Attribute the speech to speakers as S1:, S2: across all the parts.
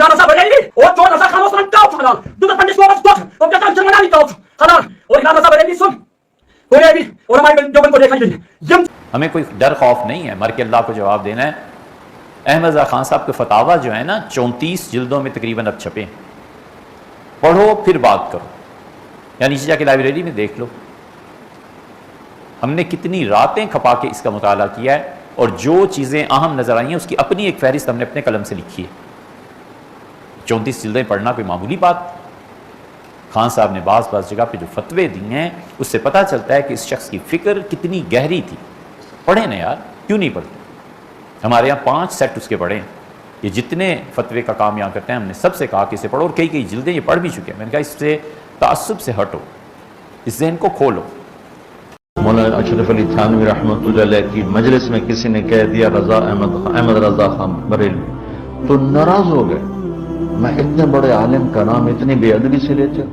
S1: ja, das aber irgendwie. Und so, das kann man so Tausch haben. Du das fandest du was doch. Und das kann man nicht Tausch. Hanan. Und ja, das aber irgendwie so. कोई भी और हमारे जो बन को देखा ही
S2: हमें कोई डर खौफ नहीं है, मर के अल्लाह को जवाब देना है। अहमद रज़ा खान साहब के फतावा जो है ना 34 जिल्दों में तकरीबन अब छपे, पढ़ो फिर बात करो, या नीचे जाके लाइब्रेरी में देख लो। हमने कितनी रातें खपा के इसका मुताला किया है, और जो चीज़ें अहम नज़र आई हैं उसकी अपनी एक फहरिस्त हमने अपने कलम से लिखी है। 34 जिल्दें पढ़ना कोई मामूली बात। खान साहब ने बाज़ जगह पे जो फतवे दिए हैं उससे पता चलता है कि इस शख्स की फ़िक्र कितनी गहरी थी। पढ़े ना यार, क्यों नहीं पढ़ते? हमारे यहाँ 5 सेट उसके पढ़े हैं। ये जितने फतवे का काम यहाँ करते हैं हमने सबसे कहा कि इसे पढ़ो, और कई जिल्दें ये पढ़ भी चुके हैं। मैंने कहा इससे तासुब से हटो, इस ज़हन को खोलो।
S3: मौलाना अशरफ अली थानवी रहमतुल्लाह अलैह की मजलिस में किसी ने कह दिया अहमद रज़ा खान बरेलवी, तो नाराज हो गए। मैं इतने बड़े आलिम का नाम इतनी बेअदबी से लेते,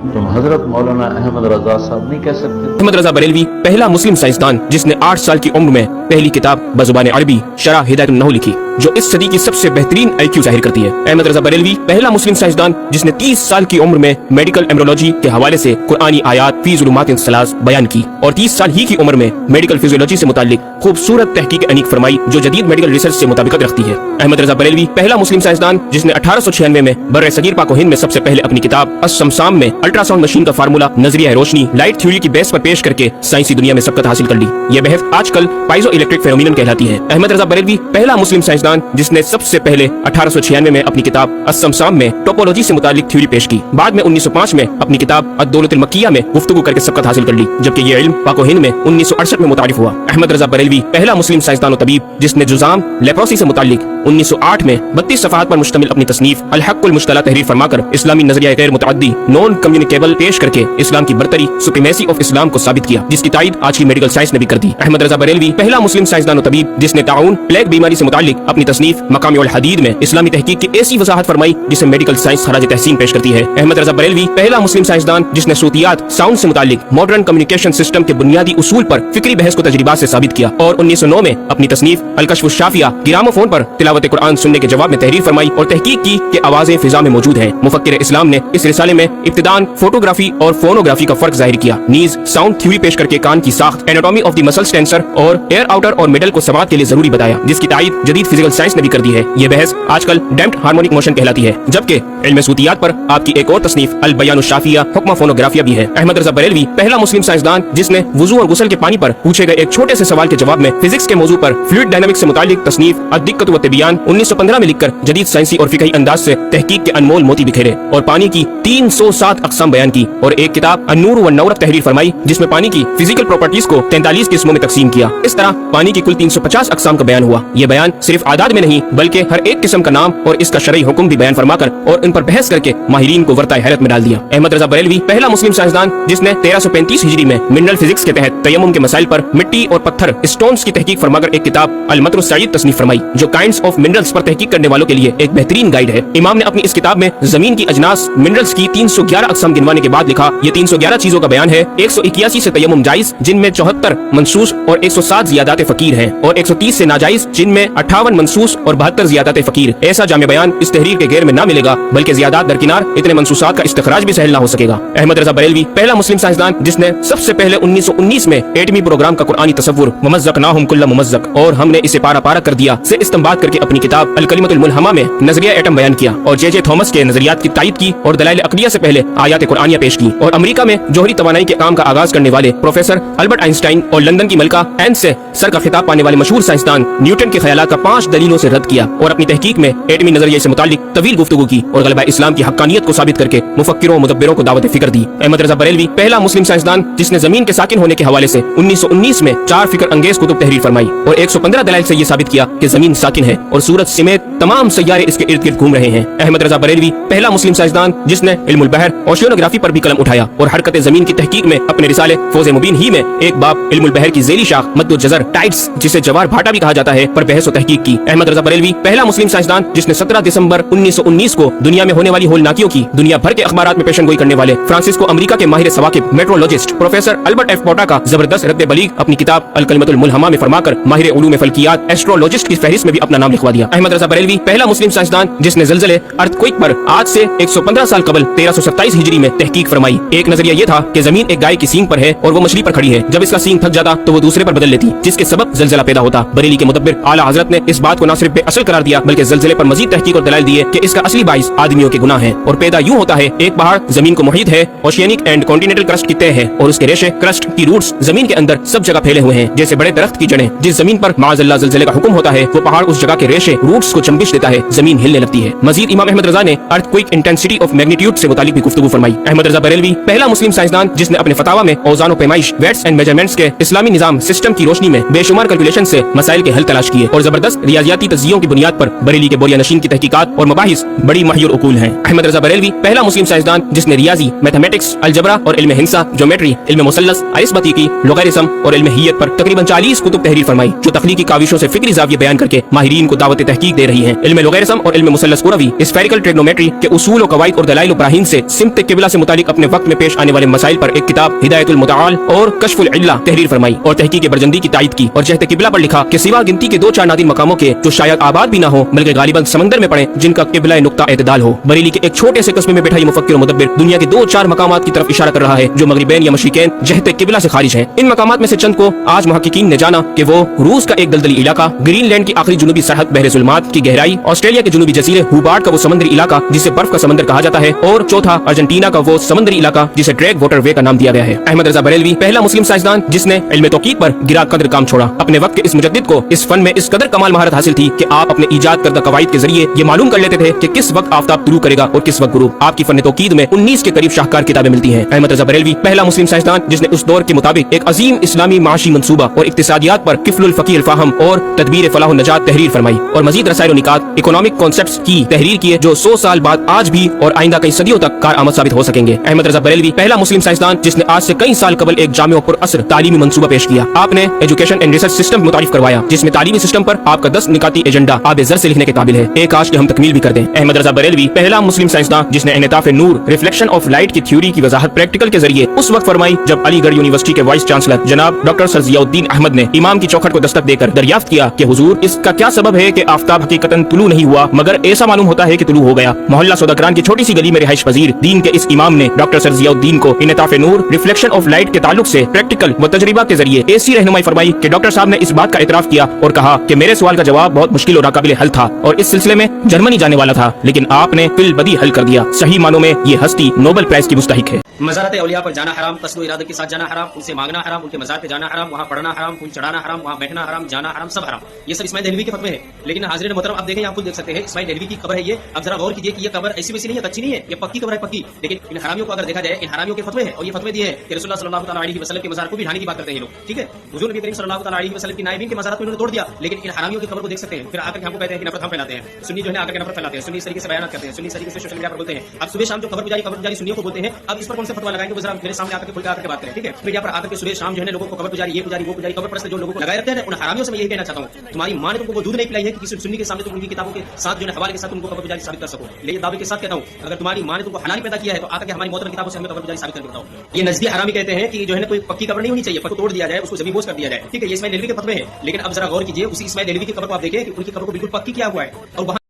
S3: तुम हजरत मौलाना अहमद रज़ा साहब नहीं कह सकते।
S4: अहमद रज़ा बरेलवी पहला मुस्लिम साइंसदान जिसने 8 साल की उम्र में पहली किताब बज़ुबान अरबी शरह हिदायतुन्नहू लिखी, जो इस सदी की सबसे बेहतरीन IQ जाहिर करती है। अहमद रज़ा बरेलवी पहला मुस्लिम साइंसदान जिसने 30 साल की उम्र में मेडिकल एम्ब्रोलॉजी के हवाले से कुरानी आयात फी ज़ुलुमातिन सलास बयान की, और 30 साल ही की उम्र में मेडिकल फिजियोलॉजी से मुताल्लिक खूबसूरत तहकीक अनीक फरमाई जो जदीद मेडिकल रिसर्च से मुताबिकत रखती है। अहमद रज़ा बरेलवी पहला मुस्लिम साइंसदान जिसने 1896 में बर्रे सगीर पाक व हिंद में सबसे पहले अपनी किताब अस्समसाम में अल्ट्रासाउंड मशीन का फार्मूला नजरिया रोशनी लाइट थ्योरी की बेस पर पेश करके साइंसी दुनिया में सबकत हासिल कर ली। यह बहस आजकल पाइजो इलेक्ट्रिक फेनोमेनन कहलाती है। अहमद रज़ा बरेलवी पहला मुस्लिम साइंसदान जिसने सबसे पहले 1896 में अपनी किताब अस्समसाम में टोपोलॉजी से मुतालिक थ्योरी पेश की। बाद में 1905 में अपनी किताब अद-दौलतुल मक्किया में गुफ्तगू करके सबकत हासिल कर ली, जबकि ये इल्म पाक व हिंद में 1968 में मुतारिफ हुआ। अहमद रज़ा बरेलवी पहला मुस्लिम साइंसदान और तबीब जिसने जुज़ाम लेप्रोसी से मुतालिक 1908 में 32 सफ़हात पर मुश्तमिल अपनी तसनीफ अल हक़्क़ुल मुश्तला तहरीर फरमाकर इस्लामी नजरिया गैर मुतअद्दी नॉन कम्युनिकेबल पेश करके इस्लाम की बरतरी सुप्रीमेसी ऑफ इस्लाम को साबित किया, जिसकी तायद आज की मेडिकल साइंस ने भी कर दी। अहमद रज़ा बरेलवी पहला मुस्लिम साइंसदान और तबीब जिसने ताउन प्लेग बीमारी से मुतालिक अपनी तसनीफ मकाम उल हदीद में इस्लामी तहकीक की ऐसी वजाहत फरमाई जिसे मेडिकल साइंस खराज तहसीन पेश करती है। अहमद रज़ा बरेलवी पहला मुस्लिम साइंसदान जिसने सूतियात साउंड से मुतालिक मॉडर्न कम्युनिकेशन सिस्टम के बुनियादी उसूल पर फिक्री बहस को तजरिबात से साबित किया, और 1909 में अपनी तसनीफ अल कश्फ़ुश शाफिया गिरामोफोन पर तिलावत कुरान सुनने के जवाब में तहरीर फरमाई और तहकीक की कि आवाजें फिजा में मौजूद हैं। मुफक्किर इस्लाम ने इस रिसाले में इब्तिदान फोटोग्राफी और फोनोग्राफी का फर्क जाहिर किया, नीज साउंड थ्योरी पेश करके कान की साख्त anatomy of the muscle tensor और एयर आउटर और मिडल को समात के लिए जरूरी बताया, जिसकी तायद जदीद फिजिकल साइंस ने भी कर दी है। यह बहस आजकल डैम्प्ड हार्मोनिक मोशन कहलाती है, जबकि इल्म सूतियात पर आपकी एक और तसनीफ अल बयान शाफिया हुक्म फोनोग्राफिया भी है। अहमद रज़ा बरेलवी पहला मुस्लिम साइंसदान जिसने वुजू और गुस्ल के पानी पर पूछे गए एक छोटे से सवाल के जवाब में फिजिक्स के मौजू पर फ्लूइड डायनामिक्स से मुतालिक तसनीफ अद-दिक्कत व तिबियान 1915 में लिखकर जदीद साइंसी और फिकही अंदाज से तहकीक के अनमोल मोती बिखेरे और पानी की 307 अक़साम बयान की, और एक किताब अन्नूर व नौरत तहरीर फरमाई जिसमें पानी की फिजिकल प्रॉपर्टीज को 43 किस्मों में तकसीम किया। इस तरह पानी की कुल 350 अक़साम का बयान हुआ। यह बयान सिर्फ आदाद में नहीं बल्कि हर एक किस्म का नाम और इसका शरई हुक्म भी बयान फरमाकर और इन पर बहस करके माहिरीन को वर्ता हैरत में डाल दिया। अहमद रज़ा बरेलवी पहला मुस्लिम साइंसदान जिसने 1335 हिजरी में मिनरल फिजिक्स के तहत तयम्मुम के मसाइल पर मिट्टी और पत्थर स्टोन्स की तहकीक फरमाकर एक किताब अल मतरुस सईद तसनीफ फरमाई, जो काइंड्स ऑफ मिनरल्स पर तहकीक करने वालों के लिए एक बेहतरीन गाइड है। इमाम ने अपनी इस किताब में जमीन की अजनास मिनरल्स की 311 अक़साम गिनवाने के बाद लिखा, ये 311 चीजों का बयान है। 181 से तयम्मुम जायज जिनमें 74 मनसूस और 107 ज़ियादात फकीर हैं, और 130 से नाजायज जिनमें 58 मनसूस और 72 ज़ियादात फकीर। ऐसा जामे बयान इस तहरीर के गैर में न मिलेगा, बल्कि ज़ियादात दरकिनार इतने मनसूसात का इस्तिखराज भी सहल न हो सकेगा। अहमद रज़ा बरेलवी पहला मुस्लिम साइंसदान जिसने सबसे पहले 1919 में एटमी प्रोग्राम का कुरानी तसव्वुर मुमज़्ज़क़नाहुम कुल्ला मुमज़्ज़क़ और हमने इसे पारा पारा कर दिया से इस्तेमाल करके अपनी किताब अल कलिमतुल मुल्हमा में नजरिया एटम बयान किया, और जे थॉमस के नजरियात की तायद की और दलाइल अक़लिया से पहले आयात कुरानिया पेश की, और अमेरिका में जोहरी तवानाई के काम का आगाज करने वाले प्रोफेसर अल्बर्ट आइंस्टाइन और लंदन की मलका एन से सर का खिताब पाने वाले मशहूर साइंसदान न्यूटन के ख्यालात का 5 दलीलों से रद्द किया, और अपनी तहकीक में एटमी नजरिए से मुतालिक तवील गुफ्तगू की और गलबा इस्लाम की हक्कानियत को साबित करके मुफक्किरों मुदब्बिरों को दावत फिक्र दी। अहमद रज़ा बरेलवी पहला मुस्लिम साइंसदान जिसने जमीन के साकिन होने के हवाले से 1919 में 4 फिक्र अंगेज कुतुब तहरीर फरमाई और 115 दलाइल से यह साबित किया कि जमीन साकिन है और सूरज समेत तमाम सैयारे इसके इर्द गिर्द घूम रहे हैं। अहमद रज़ा बरेलवी पहला मुस्लिम साइंसदान जिसने इल्मुल बहर ओशियोनोग्राफी पर भी कलम उठाया और हरकत जमीन की तहकीक में अपने रिसाले फौज़े मुबीन ही में एक बाब इल्मुल बहर की ज़ेली शाख मद्दुल जज़र टाइड्स जिसे जवार भाटा भी कहा जाता है पर बहस और तहकीक की। की। अहमद रजा बरेलवी पहला मुस्लिम साइंसदान जिसने 17 दिसंबर 1919 को दुनिया में होने वाली होलनाकियों की दुनिया भर के अखबारात में पेशनगोई करने वाले फ्रांसिस को अमेरिका के माहिर सवाकिब मेट्रोलॉजिस्ट प्रोफेसर अल्बर्ट एफ पोटा का जबरदस्त रद्द बलीग अपनी किताब अल कलमतुल मुल्हमा में फरमाकर माहिर उलूम फल्कियात एस्ट्रोलॉजिस्ट की फहरिस्त में भी अपना नाम लिखवा दिया। अहमद रजा बरेलवी पहला मुस्लिम साइंसदान जिसने ज़लज़ले अर्थक्वेक पर आज से 115 साल कबल 1327 हिजरी में तहकीक फरमाई। एक नजरिया ये था कि जमीन एक गाय की सींग पर है और वो मछली पर खड़ी है, जब इसका सींग थक जाता तो वो दूसरे पर बदल लेती, जिसके सबब ज़लज़ला पैदा होता। बरेली के मुदब्बिर आला हजरत ने इस बात को न सिर्फ बेअसल करार दिया बल्कि ज़लज़ले पर मजीद तहकीक और दलाइल दिए कि इसका असली बाइस आदमियों के गुनाह है और पैदा यूं होता है। एक पहाड़ जमीन को मुहीत है, ओशियनिक एंड कॉन्टिनेंटल क्रस्ट की तय है और उसके रेशे क्रस्ट की रूट्स जमीन के अंदर सब जगह फैले हुए हैं जैसे बड़े दरख्त की जड़ें। जिस जमीन पर माअज़ल्लाह ज़लज़ले का हुक्म होता है वो पहाड़ उस जगह के रेशे रूट्स को चंबिश देता है, जमीन हिलने लगती है। मजीद इमाम अहमद रजा ने अर्थक्वेक इंटेंसिटी ऑफ मैग्नीट्यूड से मुतालिक भी गुफ्तगू फरमाई। अहमद रजा बरेलवी पहला मुस्लिम साइंसदान जिसने अपने फतावा में औज़ान और पैमाइश वेट्स एंड मेजरमेंट्स के इस्लामी निजाम सिस्टम की रोशनी में बेशुमार कैलकुलेशन से मसाइल के हल तलाश किए और जबरदस्त रियाजियाती तज्जियों की बुनियाद पर बरेली के बोरिया नशीन की तहकीकात और मबाहिस बड़ी माहिर उकूल हैं। अहमद रजा बरेलवी पहला मुस्लिम साइंसदान जिसने रियाजी, मैथमेटिक्स, अलजबरा और इल्म हिंसा, ज्योमेट्री, इल्म मुसल्लस, अरिस्मतीकी, लोगरिथम और इल्म हियत पर तकरीबन 40 कुतुब तहरीर फरमाई जो तख्लीकी काविशों से फिक्री जाविये बयान करके माहिरीन को दावत तहकीक दे रही हैं। इल्म लोगरिथम और इल्म मुसल्लस कुरवी स्फेरिकल ट्रिग्नोमेट्री के उसूल और कवाइद और दलाइल और बराहीन से सिमत किबला से मुतालिक अपने वक्त में पेश आने वाले मसाइल पर एक किताब हिदायतुल मुतआल और कश्फुल इल्ला तहरीर फरमाई और तहकीक बरजंदी की तायद की और जहत किबला पर लिखा कि सिवा गिनती के 2-4 नादिर मकामों के जो शायद आबाद भी ना हो बल्कि गालिबन समंदर में पड़े जिनका किबला नुक्ता एतदाल हो। बरेली के एक छोटे से कस्बे में बैठा ये मुफक्किर और मुदब्बिर दुनिया के 2-4 मकामात की तरफ इशारा कर रहा है जो मगरिबैन या मशरिकैन जहत किबला से खारिज हैं। इन मकामात में से चंद को आज मुहक्किकीन ने जाना कि वो रूस का एक दलदली इलाका, ग्रीनलैंड की आखिरी जुनूबी सरहद बहरे ज़ुल्मात की गहराई, ऑस्ट्रेलिया के जुनूबी जजीरे हुबार्ट का वो समंदरी इलाका जिसे बर्फ का समंदर कहा जाता है और चौथा अर्जेंटीना का वो समंदरी इलाका जिसे ड्रैग वाटर वे का नाम दिया गया है। अहमद रजा बरेलवी पहला मुस्लिम साइंसदान जिसने इल्म तौकीद पर गिरा कदर काम छोड़ा। अपने वक्त के इस मुजद्दिद को इस फन में इस कदर कमाल महारत हासिल थी कि आप अपने ईजाद करदा कवाइद के जरिए ये मालूम कर लेते थे कि किस वक्त आफताब तुलू करेगा और किस वक्त गुरूब। आपकी फन तौकीद में 19 के करीब शाहकार किताबें मिलती हैं। अहमद रजा बरेलवी पहला मुस्लिम साइंसदान जिसने उस दौर के मुताबिक एक अजीम इस्लामी माशी मंसूबा और इक्तिसादियात पर किफलुल फकी अल-फाहम और तदबीर फलाह नजात तहरीर फरमाई और मजीद रसायल निकात इकोनॉमिक कॉन्सेप्ट्स की तहरीर किए जो 100 साल बाद आज भी और आइंदा कई सदियों तक कारआमद साबित हो सकेंगे। अहमद रजा बरेलवी पहला मुस्लिम साइंसदान जिसने आज से कई साल कबल एक जामे और असर तालीमी मंसूबा पेश किया। आपने एजुकेशन एंड रिसर्च सिस्टम मुतारिफ करवाया जिसमें तालीमी सिस्टम पर आपका 10 निकाती एजेंडा आबे ज़र से लिखने के काबिल है। एक आज के हम तकमील भी कर दें। अहमद रजा बरेलवी पहला मुस्लिम साइंसदान जिसने इनताफ नूर रिफ्लेक्शन ऑफ लाइट की थ्योरी की वजाहत प्रैक्टिकल के जरिए उस वक्त फरमाई जब अलीगढ़ यूनिवर्सिटी के वाइस चांसलर जनाब डॉक्टर सर ज़ियाउद्दीन अहमद ने इमाम की चौखट को दस्तक देकर दरियाफ्त किया कि हुजूर इसका क्या सबब है कि आफताब हकीकतन तुलू नहीं हुआ मगर ऐसा मालूम होता है कि तुलू हो गया। मोहल्ला सौदागरान की छोटी सी गली में रिहाइश पजीर दीन के इस इमाम ने डॉक्टर सर ज़ियाउद्दीन को इनताफ नूर रिफ्लेक्शन ऑफ लाइट के ताल्लुक से प्रैक्टिकल व तजरिबा के जरिए ऐसी रहनुमाई फरमाई कि डॉक्टर साहब ने इस बात का इतराफ किया और कहा कि मेरे सवाल का जवाब बहुत मुश्किल और नाकाबिल हल था और इस सिलसिले में जर्मनी जाने वाला था लेकिन आपने फिल बदी हल कर दिया। सही मानों में ये हस्ती नोबेल प्राइज की मुस्तहिक है।
S5: मज़ारत औलिया पर जाना हराम, कस्ब इरादे के साथ जाना हराम, उनसे मांगना हराम, उनके मज़ार पे जाना हराम, वहाँ पढ़ना हराम, फूल चढ़ाना हराम, वहाँ बैठना हराम, जाना हराम, सब हराम। ये सब इस्माइल देहलवी के फतवे हैं। लेकिन हाज़िरीन मोहतरम आप देखें, आप खुद देख सकते हैं इस्माइल देहलवी की कब्र है ये। अब जरा गौर कीजिए कि ये कब्र ऐसी वैसी नहीं है, कच्ची नहीं है, ये पक्की कब्र है, पक्की। लेकिन इन हरामियों को अगर देखा जाए, इन हरामियों के फतवे हैं और ये फतवे दिए हैं कि रसूलुल्लाह सल्लल्लाहु अलैहि वसल्लम के मज़ार को भी ढाने की बात करते हैं ये लोग, ठीक है। हुजूर नबी करीम सल्लल्लाहु अलैहि वसल्लम की नाइबीन के मज़ार को इन्होंने तोड़ दिया, लेकिन इन हरामियों की कब्र को देख सकते हैं। फिर आकर के हमको कहते हैं कि नफरत हम फैलाते हैं, सुन्नी जो है आकर के नफरत फैलाते हैं, सुन्नी इस तरीके से बयान करते हैं, सुन्नी इस तरीके से सोशल मीडिया पर बोलते हैं। अब सुबह शाम जो खबर गुजारी सुन्नियों को बोलते हैं, अब इस पर कौन से फतवा लगाएंगे वो जरा मेरे सामने आकर के खुल के आकर के बात करें, ठीक है। मीडिया पर आकर के सुबह शाम जो है लोगों को खबर गुजारी, ये गुजारी, वो गुजारी, खबर परस्त जो लोगों को लगाए रखते हैं, उन हरामियों से मैं यही कहना चाहता हूं, तुम्हारी मां ने तुमको वो दूध नहीं पिलाई है कि किसी सुन्नी के सामने तुम उनकी किताबों के साथ जो है हवाले के साथ उनको खबर गुजारी साबित कर सको। लेकिन दावे के साथ कहता हूं, अगर तुम्हारी मां ने तुमको हलाल पैदा किया है तो आकर के हमारी मोहतरम किताबों से हमें खबर गुजारी साबित करके बताओ। ये नजदी हरामी कहते हैं कि जो है कोई पक्की कब्र नहीं होनी चाहिए, पक्को तोड़ दिया जाए, उसको जमीन बोझ कर दिया जाए, ठीक है। ये इस्माइल देहलवी के फतवे हैं। लेकिन अब जरा गौर कीजिए, उसी इस्माइल देहलवी की कब्र को आप देखें कि उनकी कब्र को बिल्कुल पक्की किया हुआ है और